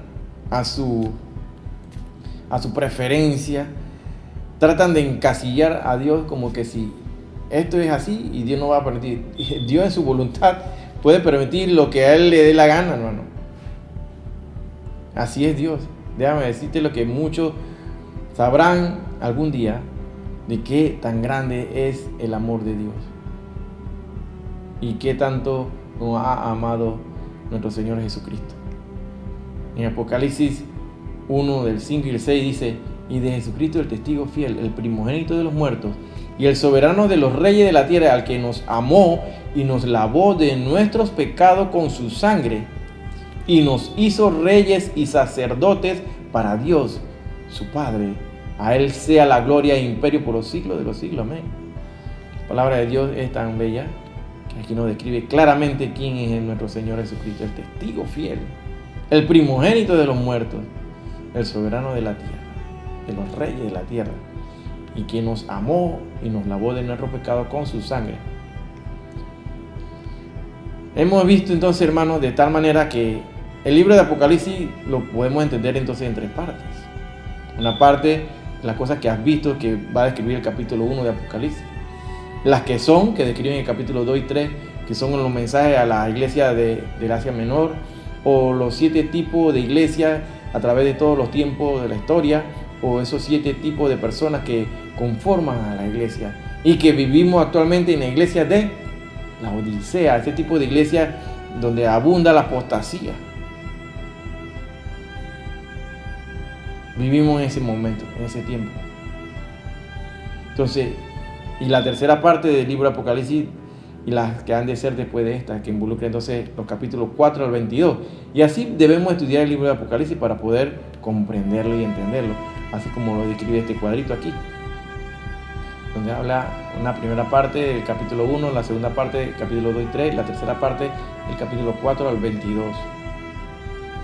a su preferencia, tratan de encasillar a Dios como que si esto es así y Dios no va a permitir. Dios en su voluntad puede permitir lo que a Él le dé la gana, hermano. Así es Dios. Déjame decirte lo que muchos sabrán algún día, de qué tan grande es el amor de Dios. y qué tanto nos ha amado nuestro Señor Jesucristo. En Apocalipsis 1 del 5 y el 6 dice: y de Jesucristo el testigo fiel, el primogénito de los muertos y el soberano de los reyes de la tierra, al que nos amó y nos lavó de nuestros pecados con su sangre y nos hizo reyes y sacerdotes para Dios su Padre. A Él sea la gloria e imperio por los siglos de los siglos. Amén. La palabra de Dios es tan bella que aquí nos describe claramente quién es nuestro Señor Jesucristo, el testigo fiel, el primogénito de los muertos, el soberano de la tierra, de los reyes de la tierra, y quien nos amó y nos lavó de nuestro pecado con su sangre. Hemos visto entonces, hermanos, de tal manera que el libro de Apocalipsis lo podemos entender entonces en tres partes. Una parte, las cosas que has visto, que va a describir el capítulo 1 de Apocalipsis. Las que describen el capítulo 2 y 3, que son los mensajes a la iglesia de Asia Menor, o los 7 tipos de iglesias a través de todos los tiempos de la historia, o esos 7 tipos de personas que conforman a la iglesia y que vivimos actualmente en la iglesia de la Odisea, ese tipo de iglesia donde abunda la apostasía. Vivimos en ese momento, en ese tiempo. Entonces, y la tercera parte del libro de Apocalipsis, y las que han de ser después de esta, que involucra entonces los capítulos 4 al 22. Y así debemos estudiar el libro de Apocalipsis para poder comprenderlo y entenderlo, así como lo describe este cuadrito aquí, donde habla una primera parte del capítulo 1, la segunda parte del capítulo 2 y 3, la tercera parte del capítulo 4 al 22.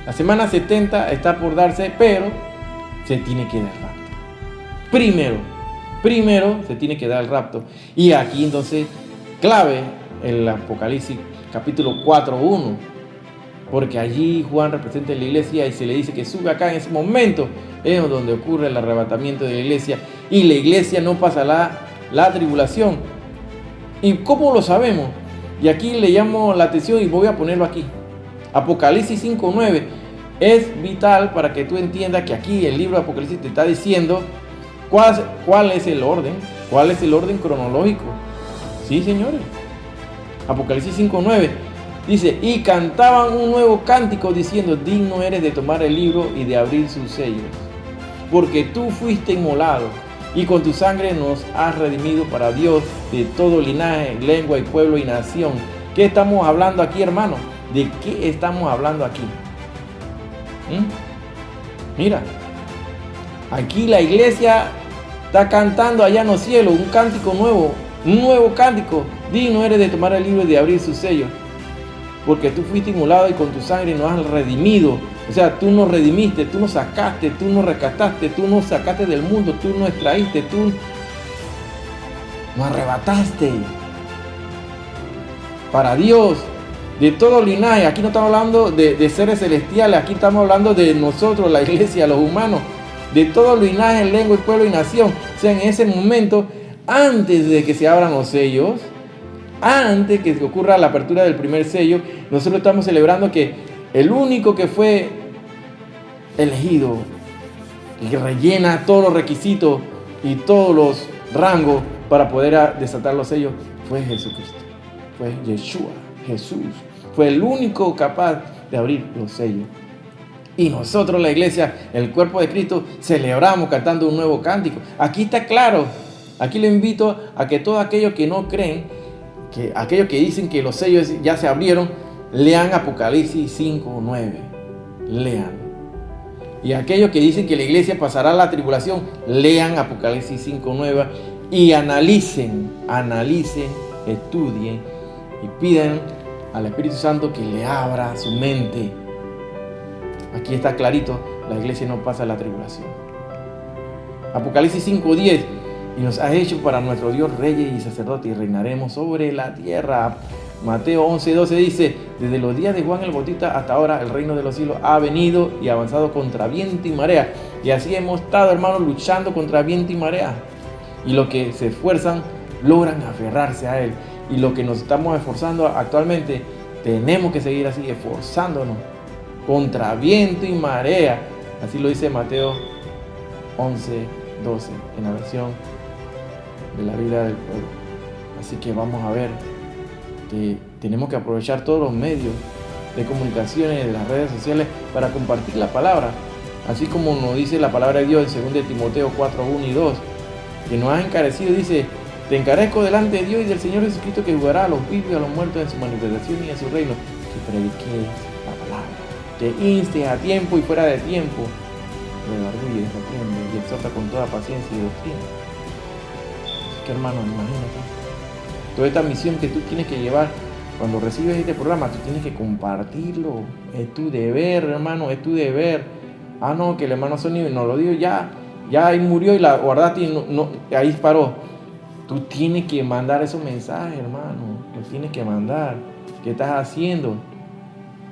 La semana 70 está por darse, pero se tiene que dar el rapto. Primero se tiene que dar el rapto. Y aquí entonces, clave el Apocalipsis capítulo 4:1, porque allí Juan representa la iglesia y se le dice que sube acá en ese momento, es donde ocurre el arrebatamiento de la iglesia, y la iglesia no pasará la tribulación. ¿Y cómo lo sabemos? Y aquí le llamo la atención y voy a ponerlo aquí. Apocalipsis 5:9 es vital para que tú entiendas que aquí el libro de Apocalipsis te está diciendo cuál es el orden, cuál es el orden cronológico. Sí, señores. Apocalipsis 5:9 dice: y cantaban un nuevo cántico diciendo: digno eres de tomar el libro y de abrir sus sellos, porque tú fuiste inmolado y con tu sangre nos has redimido para Dios de todo linaje, lengua y pueblo y nación. ¿Qué estamos hablando aquí, hermano? ¿De qué estamos hablando aquí? Mira, aquí la iglesia está cantando allá en los cielos un cántico nuevo, un nuevo cántico: digno eres de tomar el libro y de abrir sus sellos, porque tú fuiste inmolado y con tu sangre nos has redimido. O sea, tú nos redimiste, tú nos sacaste, tú nos rescataste, tú nos sacaste del mundo, tú nos extraíste, tú nos arrebataste para Dios de todo linaje. Aquí no estamos hablando de seres celestiales, aquí estamos hablando de nosotros, la iglesia, los humanos, de todo linaje, lengua y pueblo y nación. O sea, en ese momento, antes de que se abran los sellos, antes que ocurra la apertura del primer sello, nosotros estamos celebrando que el único que fue elegido y que rellena todos los requisitos y todos los rangos para poder desatar los sellos fue Jesucristo, fue Yeshua, Jesús. Fue el único capaz de abrir los sellos. Y nosotros, la iglesia, el cuerpo de Cristo, celebramos cantando un nuevo cántico. Aquí está claro. Aquí le invito a que todos aquellos que no creen, que aquellos que dicen que los sellos ya se abrieron, lean Apocalipsis 5:9. Lean. Y aquellos que dicen que la iglesia pasará la tribulación, lean Apocalipsis 5:9 y analicen, estudien y pidan al Espíritu Santo que le abra su mente. Aquí está clarito, la iglesia no pasa la tribulación. Apocalipsis 5:10: y nos has hecho para nuestro Dios reyes y sacerdotes y reinaremos sobre la tierra. Mateo 11:12 dice: desde los días de Juan el Bautista hasta ahora el reino de los cielos ha venido y avanzado contra viento y marea. Y así hemos estado, hermanos, luchando contra viento y marea. Y los que se esfuerzan logran aferrarse a él. Y lo que nos estamos esforzando actualmente, tenemos que seguir así, esforzándonos contra viento y marea. Así lo dice Mateo 11:12 en la versión de la Biblia del Pueblo. Así que vamos a ver que tenemos que aprovechar todos los medios de comunicaciones de las redes sociales para compartir la palabra, así como nos dice la palabra de Dios en 2 Timoteo 4, 1 y 2, que nos ha encarecido. Dice: te encarezco delante de Dios y del Señor Jesucristo, que juzgará a los vivos y a los muertos en su manifestación y en su reino, que prediques la palabra, que instes a tiempo y fuera de tiempo, redarguye, reprende y exhorta con toda paciencia y doctrina. Así que, hermano, imagínate toda esta misión que tú tienes que llevar. Cuando recibes este programa, tú tienes que compartirlo. Es tu deber, hermano, es tu deber. Ah, no, que el hermano Sonny nos lo dio ya ahí murió y la guardaste y ahí paró. Tú tienes que mandar esos mensajes, hermano. Los tienes que mandar. ¿Qué estás haciendo?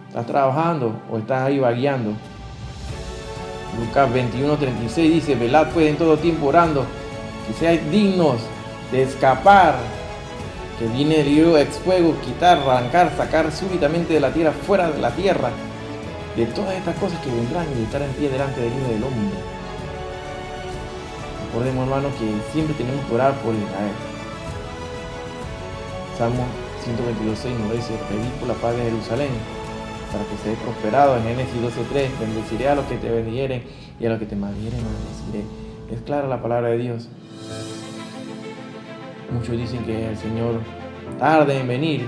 ¿Estás trabajando o estás ahí vagueando? Lucas 21:36 dice: velad pues en todo tiempo orando, que seáis dignos de escapar, que viene el libro de fuego, quitar, arrancar, sacar súbitamente de la tierra, fuera de la tierra, de todas estas cosas que vendrán y de estar en pie delante del Hijo del Hombre. Recordemos, hermano, que siempre tenemos que orar por Israel. Salmo 122:6 nos dice: pedid por la paz de Jerusalén, para que seas prosperado. En Génesis 12:3, bendeciré a los que te bendijeren y a los que te maldieren maldeciré. Es clara la palabra de Dios. Muchos dicen que el Señor tarde en venir.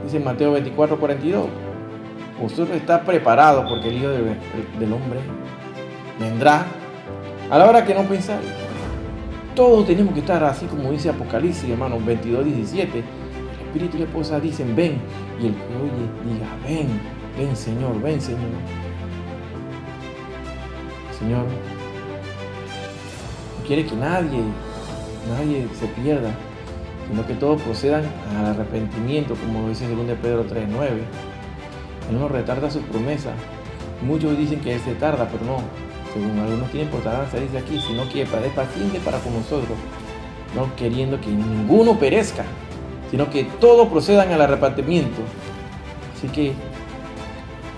Dice en Mateo 24:42: vosotros estáis preparados, porque el Hijo del Hombre vendrá a la hora que no pensáis. Todos tenemos que estar así como dice Apocalipsis, hermanos, 22:17. El Espíritu y la esposa dicen: ven. Y el que oye diga: ven, ven Señor, ven Señor. Señor no quiere que nadie se pierda, sino que todos procedan al arrepentimiento, como lo dice 2 Pedro 3:9. Él no retarda su promesa. Muchos dicen que Él se tarda, pero no. Según algunos tiempos tardanza, dice aquí, sino que es paciente para con nosotros, no queriendo que ninguno perezca, sino que todos procedan al arrepentimiento. Así que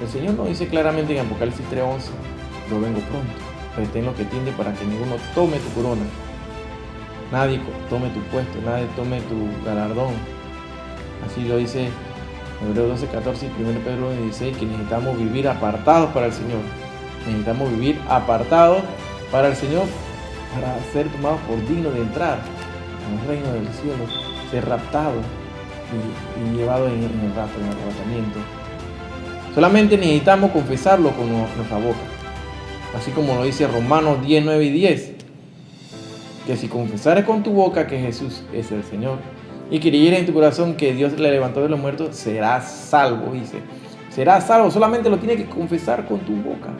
el Señor nos dice claramente en Apocalipsis 3:11: yo vengo pronto, retén lo que tiende para que ninguno tome tu corona, nadie tome tu puesto, nadie tome tu galardón. Así lo dice Hebreos 12:14 y 1 Pedro 1:16, que necesitamos vivir apartados para el Señor. Necesitamos vivir apartados para el Señor, para ser tomados por dignos de entrar al reino del cielo, ser raptados y llevados en el rapto, en el arrebatamiento. Solamente necesitamos confesarlo con nuestra boca, así como lo dice Romanos 10:9 y 10, que si confesares con tu boca que Jesús es el Señor y creyeres en tu corazón que Dios le levantó de los muertos, serás salvo. Dice, serás salvo. Solamente lo tienes que confesar con tu boca,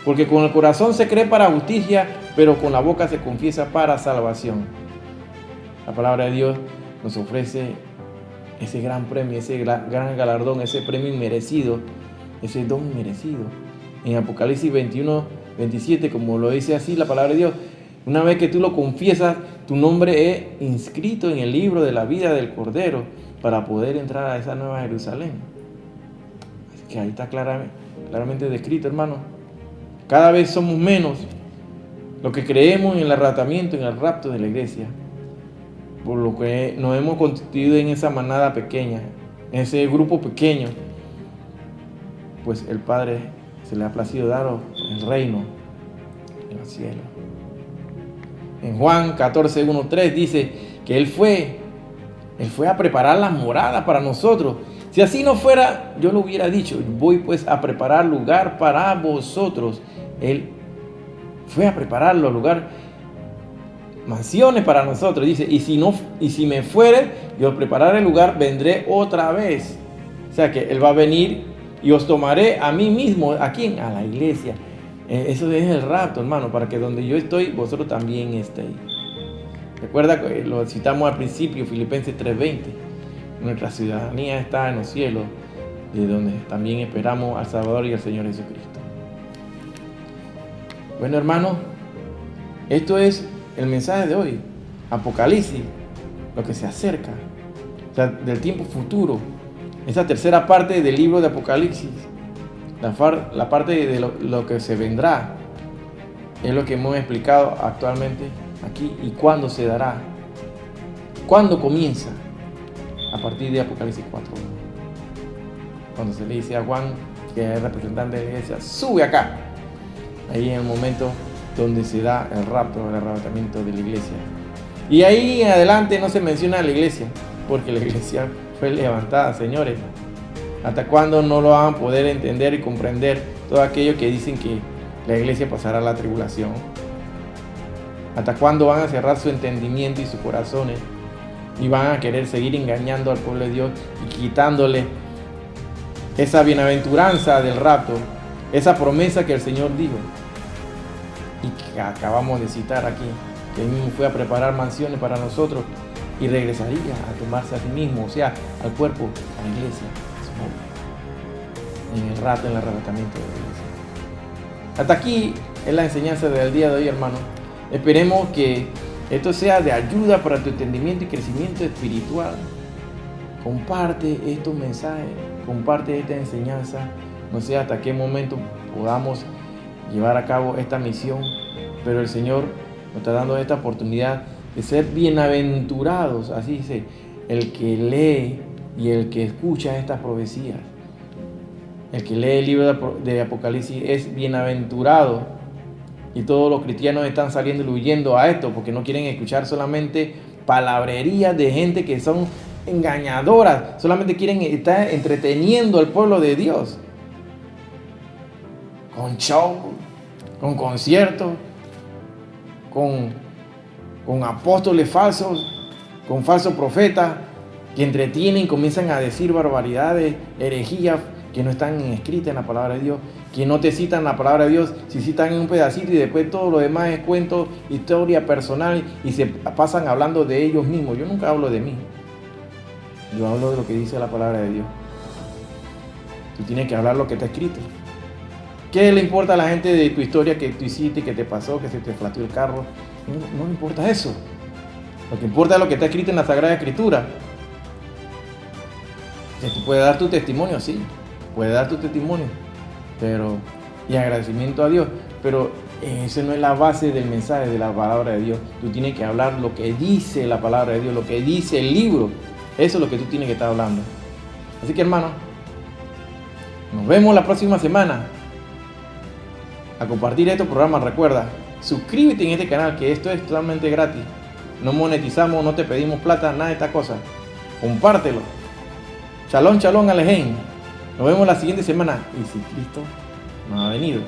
porque con el corazón se cree para justicia, pero con la boca se confiesa para salvación. La palabra de Dios nos ofrece ese gran premio, ese gran galardón, ese premio inmerecido, ese don inmerecido. En Apocalipsis 21:27, como lo dice así la palabra de Dios: una vez que tú lo confiesas, tu nombre es inscrito en el libro de la vida del Cordero para poder entrar a esa nueva Jerusalén. Así que ahí está claramente descrito, hermano. Cada vez somos menos los que creemos en el arrebatamiento, en el rapto de la iglesia, por lo que nos hemos constituido en esa manada pequeña, en ese grupo pequeño, pues el Padre se le ha placido daros el reino en el cielo. En Juan 14:1-3 dice que Él fue a preparar las moradas para nosotros. Si así no fuera, yo lo hubiera dicho: voy pues a preparar lugar para vosotros. Él fue a preparar los lugares, mansiones para nosotros. Dice: y si me fuere, yo prepararé el lugar, vendré otra vez. O sea que Él va a venir y os tomaré a mí mismo. ¿A quién? A la iglesia. Eso es el rapto, hermano, para que donde yo estoy, vosotros también estéis. Recuerda que lo citamos al principio, Filipenses 3:20. Nuestra ciudadanía está en los cielos, de donde también esperamos al Salvador y al Señor Jesucristo. Bueno, hermano, esto es el mensaje de hoy. Apocalipsis, lo que se acerca, o sea, del tiempo futuro. Esa tercera parte del libro de Apocalipsis, la parte de lo que se vendrá, es lo que hemos explicado actualmente aquí. ¿Y cuándo se dará? ¿Cuándo comienza? a partir de Apocalipsis 4. Cuando se le dice a Juan, que es representante de la iglesia, sube acá. Ahí en el momento donde se da el rapto, el arrebatamiento de la iglesia. Y ahí en adelante no se menciona a la iglesia, porque la iglesia fue levantada, señores. ¿Hasta cuándo no lo van a poder entender y comprender todo aquello que dicen que la iglesia pasará la tribulación? ¿Hasta cuándo van a cerrar su entendimiento y sus corazones y van a querer seguir engañando al pueblo de Dios y quitándole esa bienaventuranza del rapto, esa promesa que el Señor dijo y que acabamos de citar aquí, que Él mismo fue a preparar mansiones para nosotros y regresaría a tomarse a sí mismo, o sea, al cuerpo, a la iglesia, a su novia, en el rapto, en el arrebatamiento de la iglesia. Hasta aquí es la enseñanza del día de hoy, hermano. Esperemos que esto sea de ayuda para tu entendimiento y crecimiento espiritual. Comparte estos mensajes, comparte esta enseñanza. No sé hasta qué momento podamos llevar a cabo esta misión, pero el Señor nos está dando esta oportunidad de ser bienaventurados, así dice, el que lee y el que escucha estas profecías. El que lee el libro de Apocalipsis es bienaventurado. Y todos los cristianos están saliendo y huyendo a esto porque no quieren escuchar solamente palabrerías de gente que son engañadoras, solamente quieren estar entreteniendo al pueblo de Dios con show, con conciertos, con apóstoles falsos, con falsos profetas que entretienen y comienzan a decir barbaridades, herejías que no están escritas en la palabra de Dios, que no te citan la palabra de Dios, si citan en un pedacito y después todo lo demás es cuento, historia personal y se pasan hablando de ellos mismos. Yo nunca hablo de mí, yo hablo de lo que dice la palabra de Dios. Tú tienes que hablar lo que está escrito. ¿Qué le importa a la gente de tu historia que tú hiciste, que te pasó, que se te flateó el carro? No le importa eso. Lo que importa es lo que está escrito en la Sagrada Escritura. Que tú puedes dar tu testimonio, sí, puedes dar tu testimonio, pero y agradecimiento a Dios, pero eso no es la base del mensaje de la palabra de Dios. Tú tienes que hablar lo que dice la palabra de Dios, lo que dice el libro. Eso es lo que tú tienes que estar hablando. Así que, hermano, nos vemos la próxima semana a compartir estos programas. Recuerda, suscríbete en este canal, que esto es totalmente gratis. No monetizamos, no te pedimos plata, nada de esta cosa. Compártelo. Shalom, shalom, alejen. Nos vemos la siguiente semana. Y si Cristo no ha venido.